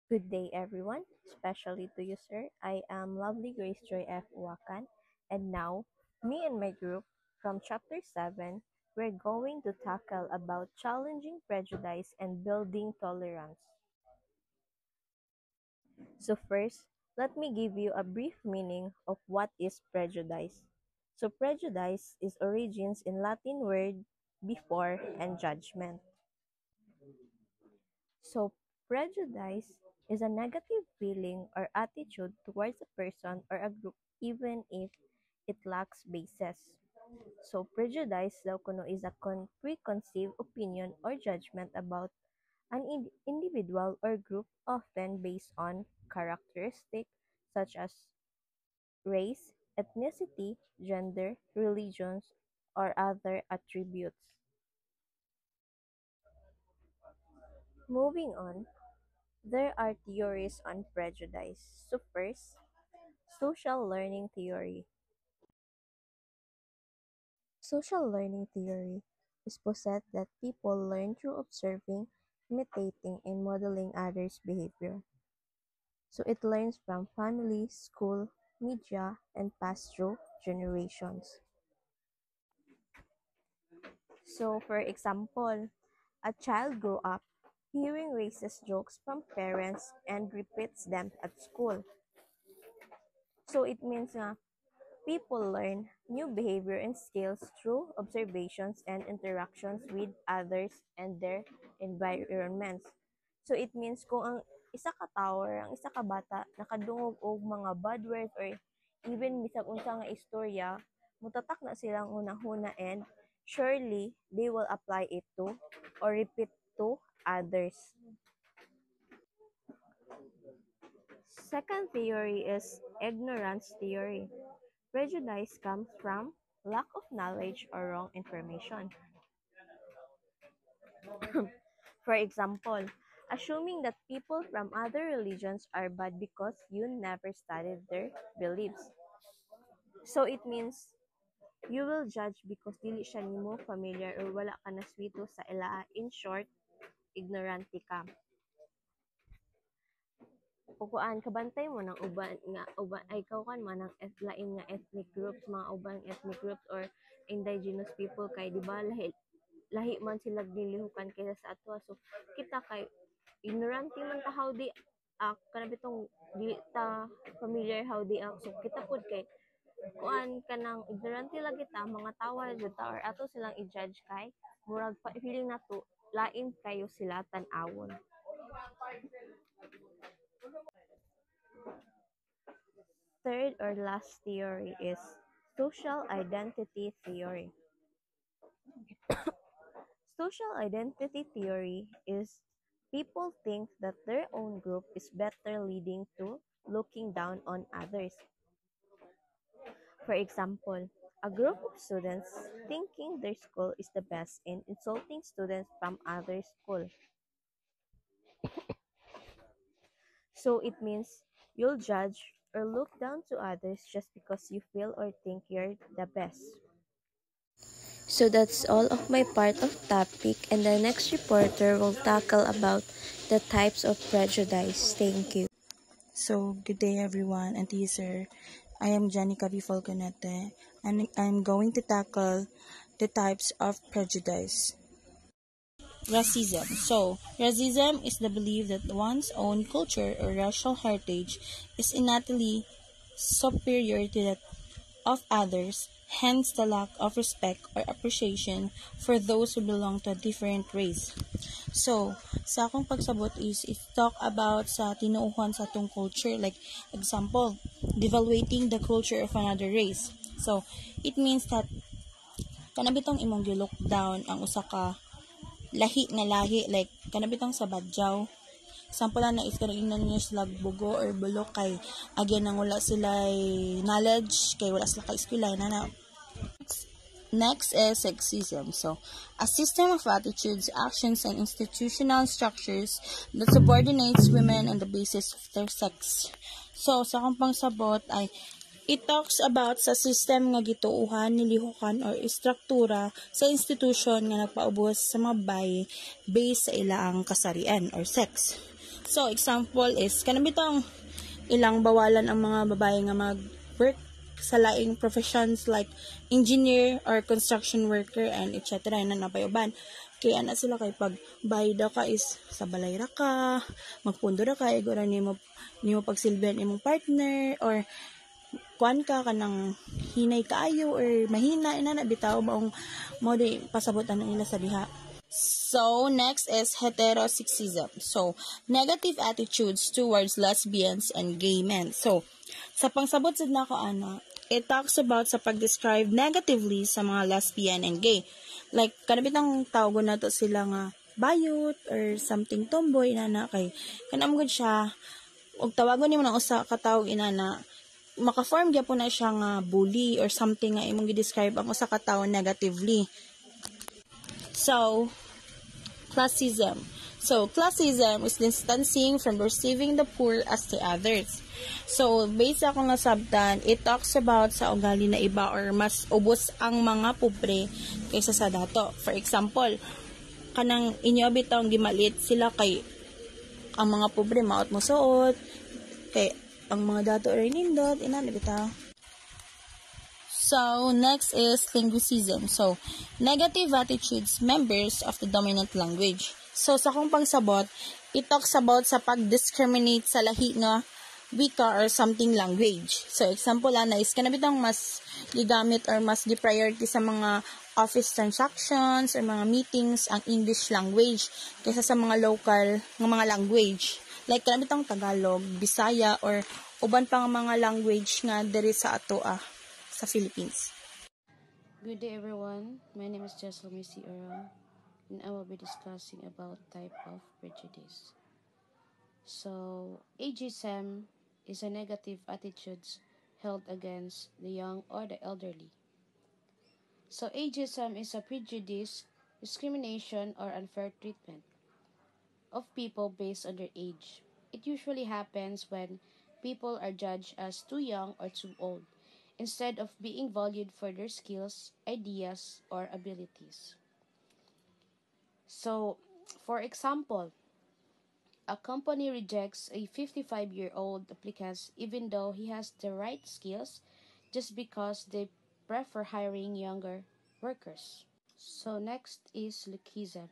Good day, everyone, especially to you, sir. I am Lovely Grace Joy F. Wakan, and now, me and my group from Chapter 7, we're going to tackle about challenging prejudice and building tolerance. So first, let me give you a brief meaning of what is prejudice. So prejudice is origins in Latin word before and judgment. So, prejudice is a negative feeling or attitude towards a person or a group even if it lacks basis. So, prejudice daw kuno is a preconceived opinion or judgment about an individual or group often based on characteristics such as race, ethnicity, gender, religions, or other attributes. Moving on, there are theories on prejudice. So first, social learning theory. Social learning theory is posit that people learn through observing, imitating, and modeling others' behavior. So it learns from family, school, media, and passed through generations. So for example, a child grew up hearing racist jokes from parents and repeats them at school. So it means nga people learn new behavior and skills through observations and interactions with others and their environments. So it means kung ang isa ka tao or ang isa ka bata nakadungog og mga bad words or even bisag unsa nga istorya, mutatak na silang unahuna and surely they will apply it to or repeat to others. Second theory is ignorance theory. Prejudice comes from lack of knowledge or wrong information. For example, assuming that people from other religions are bad because you never studied their beliefs. So it means you will judge because dili siya nimo familiar or wala ka naswito sa ila. In short, ignorante ka. Upuan kabantay mo ng uban ay kaukan man ng lain nga ethnic groups, mga ubang ethnic groups or indigenous people kay di ba lahi man sila nilihukan kaysa sa ato. So kita kay ignorante man ta how they act kana bitong dili ta familiar how they act. So kita pud kay kuan kanang ignorante lagi ta mga tawa jud ta or ato silang i-judge kay murag feeling nato lain kayo sila tan-awon. Third or last theory is social identity theory. Social identity theory is people think that their own group is better, leading to looking down on others. For example, a group of students thinking their school is the best and insulting students from other school. So it means you'll judge or look down to others just because you feel or think you're the best. So that's all of my part of topic, and the next reporter will tackle about the types of prejudice. Thank you. So, good day everyone and teaser. I am Janica V. Falconete and I'm going to tackle the types of prejudice. Racism. So, racism is the belief that one's own culture or racial heritage is innately superior to that of others, hence the lack of respect or appreciation for those who belong to a different race. So, sa akong pagsabot is talk about sa tinuuhan sa atong culture. Like, example, devaluating the culture of another race. So, it means that kanabitong imong gi-look down ang usa ka lahi nga lahi. Like, kanabitong sa Badjaw. Example na is kanina niyo sila bugo or bulok kay again nang wala sila knowledge kay wala sila ka eskwela na. Next is sexism. So, a system of attitudes, actions, and institutional structures that subordinates women on the basis of their sex. So, sa akong pangsabot ay It talks about sa system nga gituuhan, nilihukan or istruktura sa institusyon nga nagpaubos sa mga bayi based sa ilang kasarian or sex. So, example is, kanabitang ilang bawalan ang mga babae nga mag-work sa laing professions like engineer or construction worker and etc. na napayuban. Kaya na sila kay pag bayda ka is sa balay ra ka, magpundo ra ka, igura nimo pagsilbihan imong partner or kuan ka kanang hinay kaayo or mahina ina bitaw maong mo di pasabotan nila sa diha. So, next is heterosexism. So, negative attitudes towards lesbians and gay men. So, sa pangsabot sa nako ana, it talks about sa pag-describe negatively sa mga lesbian and gay. Like, kanabitang tawag na to sila nga bayot or something tomboy inana kay kanam gud siya og tawagon nimo ng usa ka tawo inana maka-form gyapon na siya nga bully or something nga imong gi-describe ang usa ka tawo negatively. So, classism. So, classism is distancing from perceiving the poor as the others. So, based ako nga sabtan, it talks about sa ugali na iba or mas ubos ang mga pobre kaysa sa dato. For example, kanang inyo bitong gimalit sila kay ang mga pobre maot mo suot, kay ang mga dato rin nindot, ina bitaw. So, next is linguicism. So, negative attitudes members of the dominant language. So, sa kong pangsabot, it talks about sa pag-discriminate sa lahi nga wika or something language. So, example na is kanabitang mas gigamit or mas gi-priority sa mga office transactions or mga meetings ang English language kaysa sa mga local ng mga language. Like kanabitang Tagalog, Bisaya, or uban pa nga mga language nga diri sa atoa sa Philippines. Good day everyone, my name is Jessel Missy Earl and I will be discussing about type of prejudice. So, ageism is a negative attitudes held against the young or the elderly. So, ageism is a prejudice, discrimination, or unfair treatment of people based on their age. It usually happens when people are judged as too young or too old, instead of being valued for their skills, ideas, or abilities. So, for example, a company rejects a 55-year-old applicant even though he has the right skills just because they prefer hiring younger workers. So, next is lookism.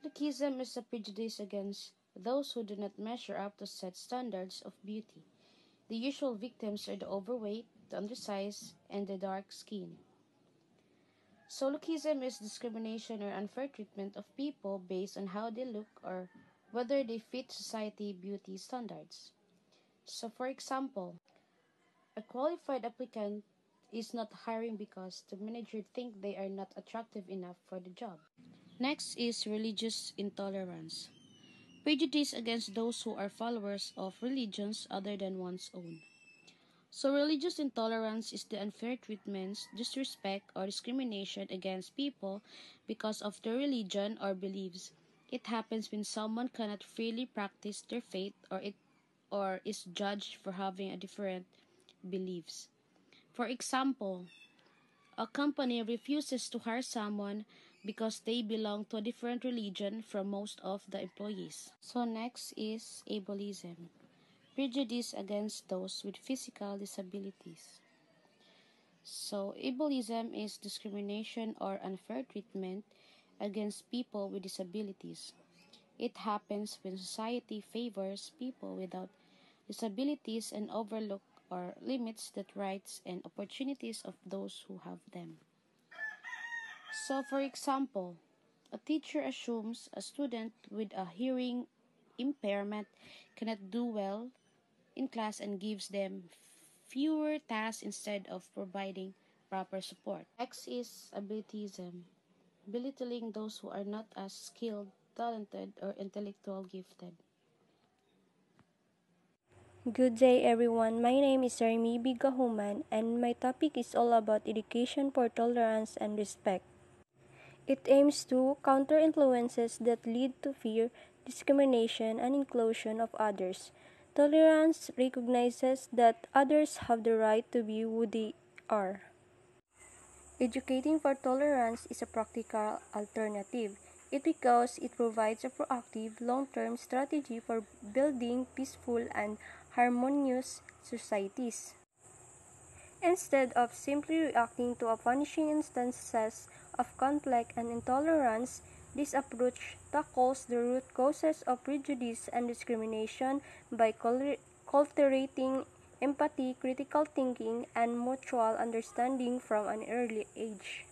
Lookism is a prejudice against those who do not measure up to set standards of beauty. The usual victims are the overweight, the undersized, and the dark skin. So, lookism is discrimination or unfair treatment of people based on how they look or whether they fit society beauty standards. So, for example, a qualified applicant is not hiring because the manager think they are not attractive enough for the job. Next is religious intolerance. Prejudice against those who are followers of religions other than one's own. So, religious intolerance is the unfair treatments, disrespect, or discrimination against people because of their religion or beliefs. It happens when someone cannot freely practice their faith or is judged for having a different beliefs. For example, a company refuses to hire someone because they belong to a different religion from most of the employees. So next is ableism. Prejudice against those with physical disabilities. So, ableism is discrimination or unfair treatment against people with disabilities. It happens when society favors people without disabilities and overlook or limits the rights and opportunities of those who have them. So, for example, a teacher assumes a student with a hearing impairment cannot do well in class and gives them fewer tasks instead of providing proper support. Next is abilityism, belittling those who are not as skilled, talented, or intellectual gifted. Good day everyone, my name is Remy Bigahuman and my topic is all about education for tolerance and respect. It aims to counter influences that lead to fear, discrimination, and inclusion of others. Tolerance recognizes that others have the right to be who they are. Educating for tolerance is a practical alternative. Because it provides a proactive, long-term strategy for building peaceful and harmonious societies. Instead of simply reacting to punishing instances of conflict and intolerance, this approach tackles the root causes of prejudice and discrimination by cultivating empathy, critical thinking, and mutual understanding from an early age.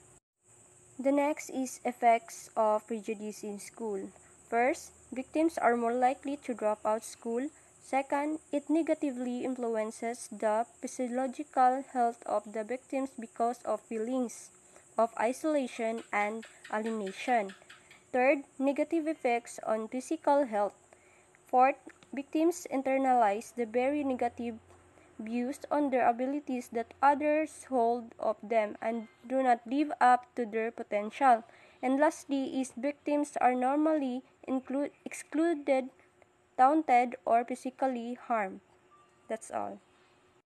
The next is effects of prejudice in school. First, victims are more likely to drop out school. Second, it negatively influences the physiological health of the victims because of feelings of isolation and alienation. Third, negative effects on physical health. Fourth, victims internalize the very negative views on their abilities that others hold of them and do not live up to their potential. And lastly is victims are normally excluded, taunted, or physically harmed. That's all.